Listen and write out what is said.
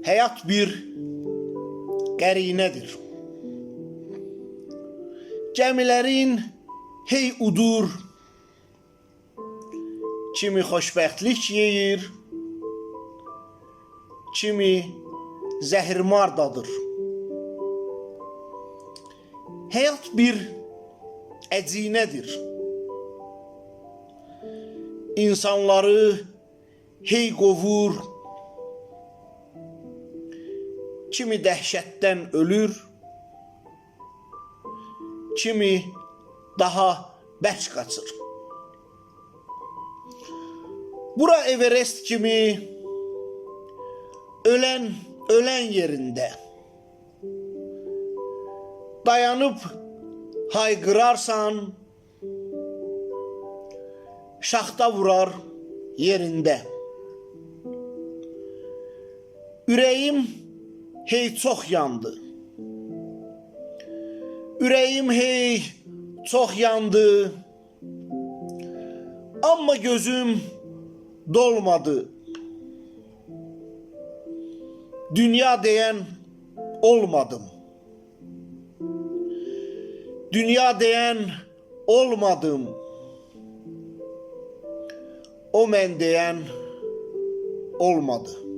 Həyat bir qərinədir. Gəmilərin hey udur, kimi xoşbəxtlik yeyir, kimi zəhirmardadır. Həyat bir əcinədir. İnsanları hey qovur, kimi dəhşətdən ölür, kimi daha bərk qaçır. Bura Everest kimi ölən yerində dayanıb hayqırarsan, şaxta vurar yerində. Ürəyim hey çox yandı. Ürəyim hey çox yandı. Amma gözüm dolmadı. Dünya deyən olmadım. Dünya deyən olmadım. O mən deyən olmadı.